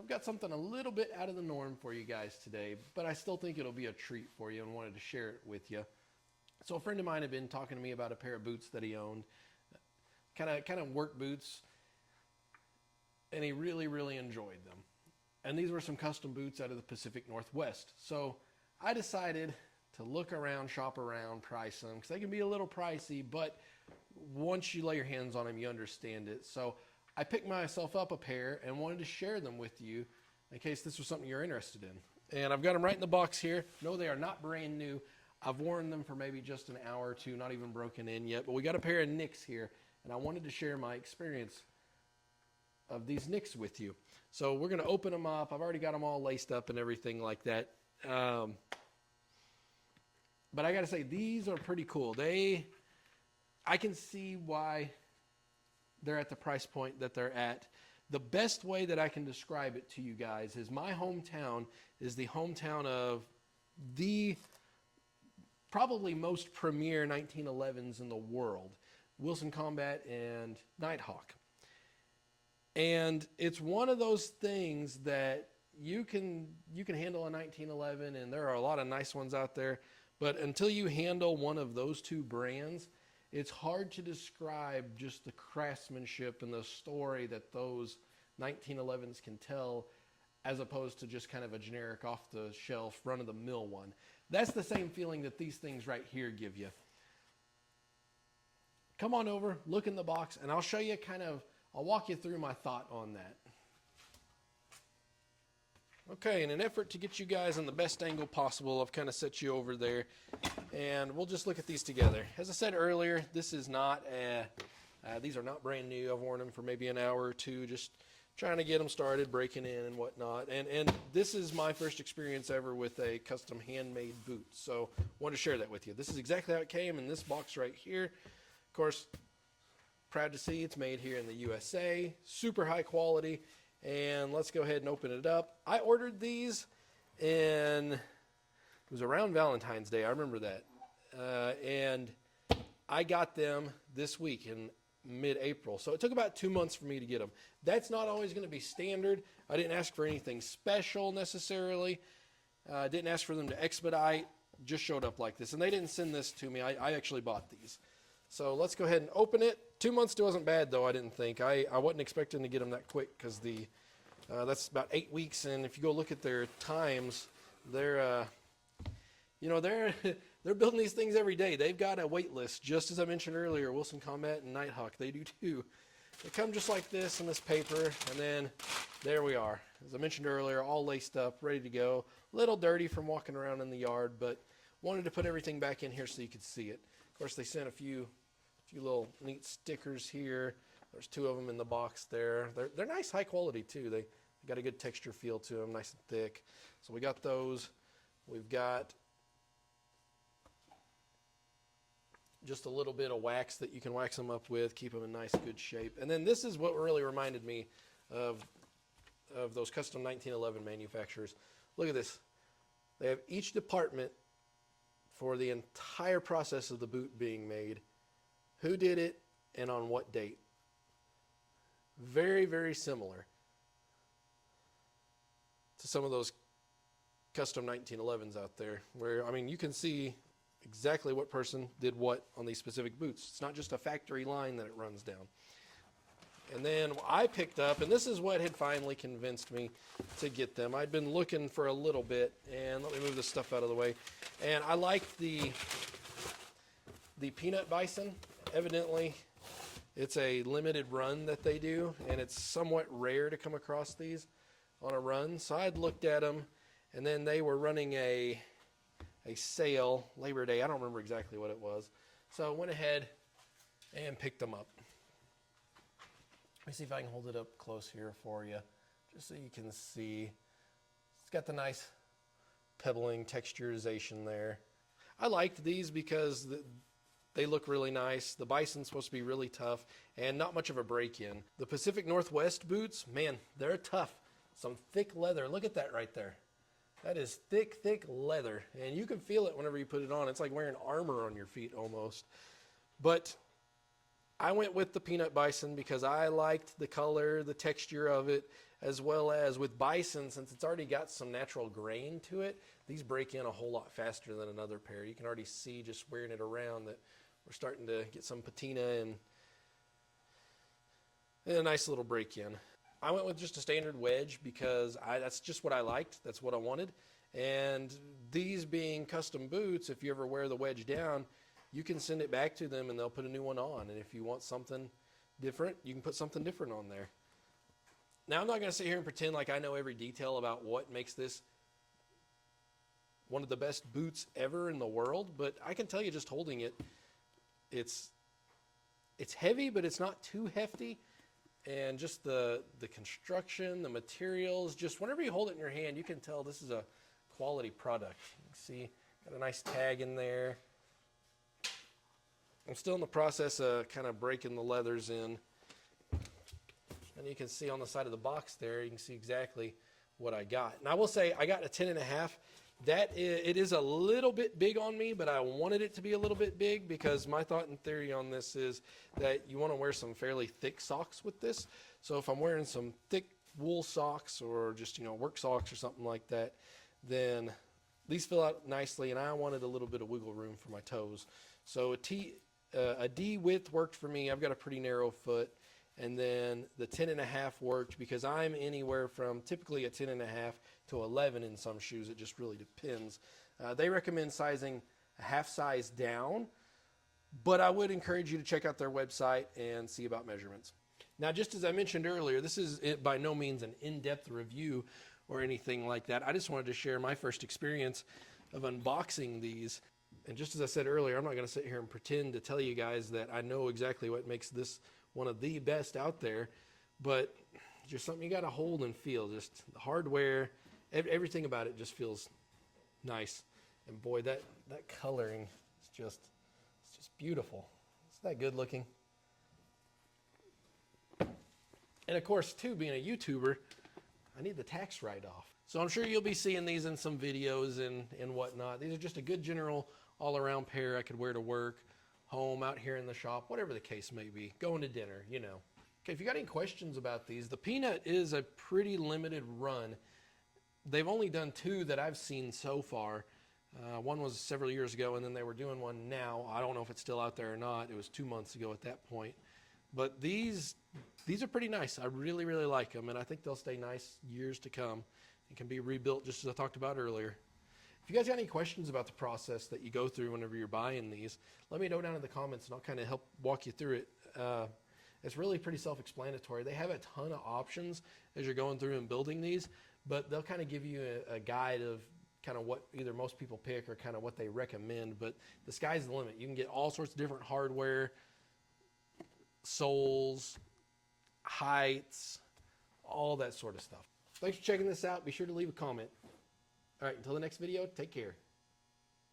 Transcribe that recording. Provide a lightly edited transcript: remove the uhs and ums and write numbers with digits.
I've got something a little bit out of the norm for you guys today, but I still think it'll be a treat for you and wanted to share it with you. So a friend of mine had been talking to me about a pair of boots that he owned, kind of work boots, and he really enjoyed them. And these were some custom boots out of the Pacific Northwest. So I decided to look around, shop around, price them, because they can be a little pricey, but once you lay your hands on them, you understand it. So I picked myself up a pair and wanted to share them with you in case this was something you're interested in. And I've got them right in the box here. No, they are not brand new. I've worn them for maybe just an hour or two, not even broken in yet. But we got a pair of Nicks here, and I wanted to share my experience of these Nicks with you. So we're going to open them up. I've already got them all laced up and everything like that. But I got to say, these are pretty cool. I can see why they're at the price point that they're at. The best way that I can describe it to you guys is my hometown is the hometown of the probably most premier 1911s in the world, Wilson Combat and Nighthawk. And it's one of those things that you can handle a 1911, and there are a lot of nice ones out there, but until you handle one of those two brands, it's hard to describe just the craftsmanship and the story that those 1911s can tell, as opposed to just kind of a generic off-the-shelf, run-of-the-mill one. That's the same feeling that these things right here give you. Come on over, look in the box, and I'll show you I'll walk you through my thought on that. Okay, in an effort to get you guys in the best angle possible, I've kind of set you over there, and we'll just look at these together. As I said earlier, these are not brand new. I've worn them for maybe an hour or two, just trying to get them started, breaking in and whatnot. And this is my first experience ever with a custom handmade boot, so I wanted to share that with you. This is exactly how it came in this box right here. Of course, proud to see it's made here in the USA, super high quality. And let's go ahead and open it up. I ordered these it was around Valentine's Day, I remember that. And I got them this week in mid-April. So it took about 2 months for me to get them. That's not always going to be standard. I didn't ask for anything special necessarily. I didn't ask for them to expedite, just showed up like this. And they didn't send this to me. I actually bought these. So let's go ahead and open it. 2 months wasn't bad, though, I didn't think. I wasn't expecting to get them that quick because that's about 8 weeks. And if you go look at their times, they're building these things every day. They've got a wait list, just as I mentioned earlier, Wilson Combat and Nighthawk. They do too. They come just like this in this paper, and then there we are. As I mentioned earlier, all laced up, ready to go. A little dirty from walking around in the yard, but wanted to put everything back in here so you could see it. Of course, they sent a few little neat stickers here. There's 2 of them in the box there. They're nice, high quality too. They got a good texture feel to them, nice and thick. So we got those. We've got just a little bit of wax that you can wax them up with, keep them in nice, good shape. And then this is what really reminded me of those custom 1911 manufacturers. Look at this. They have each department for the entire process of the boot being made, who did it, and on what date. Very similar to some of those custom 1911s out there, where, I mean, you can see exactly what person did what on these specific boots. It's not just a factory line that it runs down. And then I picked up, and this is what had finally convinced me to get them. I'd been looking for a little bit, and let me move this stuff out of the way. And I liked the peanut bison. Evidently, it's a limited run that they do, and it's somewhat rare to come across these on a run. So I'd looked at them, and then they were running a sale, Labor Day. I don't remember exactly what it was. So I went ahead and picked them up. Let me see if I can hold it up close here for you, just so you can see. It's got the nice pebbling texturization there. I liked these because they look really nice. The Bison's supposed to be really tough and not much of a break-in. The Pacific Northwest boots, man, they're tough. Some thick leather. Look at that right there. That is thick leather, and you can feel it whenever you put it on. It's like wearing armor on your feet almost. But I went with the Peanut Bison because I liked the color, the texture of it. as well as with Bison, since it's already got some natural grain to it, these break in a whole lot faster than another pair. You can already see just wearing it around that we're starting to get some patina and a nice little break in. I went with just a standard wedge because that's just what I liked. That's what I wanted. And these being custom boots, if you ever wear the wedge down, you can send it back to them and they'll put a new one on. And if you want something different, you can put something different on there. Now, I'm not going to sit here and pretend like I know every detail about what makes this one of the best boots ever in the world, but I can tell you just holding it, it's heavy, but it's not too hefty. And just the construction, the materials, just whenever you hold it in your hand, you can tell this is a quality product. You can see, got a nice tag in there. I'm still in the process of kind of breaking the leathers in. And you can see on the side of the box there, you can see exactly what I got. And I will say I got a 10.5. It is a little bit big on me, but I wanted it to be a little bit big because my thought and theory on this is that you want to wear some fairly thick socks with this. So if I'm wearing some thick wool socks or just, work socks or something like that, then these fill out nicely, and I wanted a little bit of wiggle room for my toes. So a D width worked for me. I've got a pretty narrow foot. And then the 10.5 worked because I'm anywhere from typically a 10.5 to 11 in some shoes. It just really depends. They recommend sizing a half size down, but I would encourage you to check out their website and see about measurements. Now, just as I mentioned earlier, this is by no means an in-depth review or anything like that. I just wanted to share my first experience of unboxing these. And just as I said earlier, I'm not going to sit here and pretend to tell you guys that I know exactly what makes this one of the best out there, but just something you got to hold and feel. Just the hardware, everything about it just feels nice. And boy, that coloring is just beautiful. Isn't that good looking? And of course, too, being a YouTuber, I need the tax write-off. So I'm sure you'll be seeing these in some videos and whatnot. These are just a good general all-around pair I could wear to work, home, out here in the shop, whatever the case may be, going to dinner, Okay, if you got any questions about these, the Peanut is a pretty limited run. They've only done 2 that I've seen so far. One was several years ago, and then they were doing one now. I don't know if it's still out there or not. It was 2 months ago at that point. But these are pretty nice. I really, really like them, and I think they'll stay nice years to come and can be rebuilt just as I talked about earlier. If you guys got any questions about the process that you go through whenever you're buying these, let me know down in the comments and I'll kind of help walk you through it. It's really pretty self-explanatory. They have a ton of options as you're going through and building these, but they'll kind of give you a guide of kind of what either most people pick or kind of what they recommend, but the sky's the limit. You can get all sorts of different hardware, soles, heights, all that sort of stuff. Thanks for checking this out. Be sure to leave a comment. All right, until the next video, take care.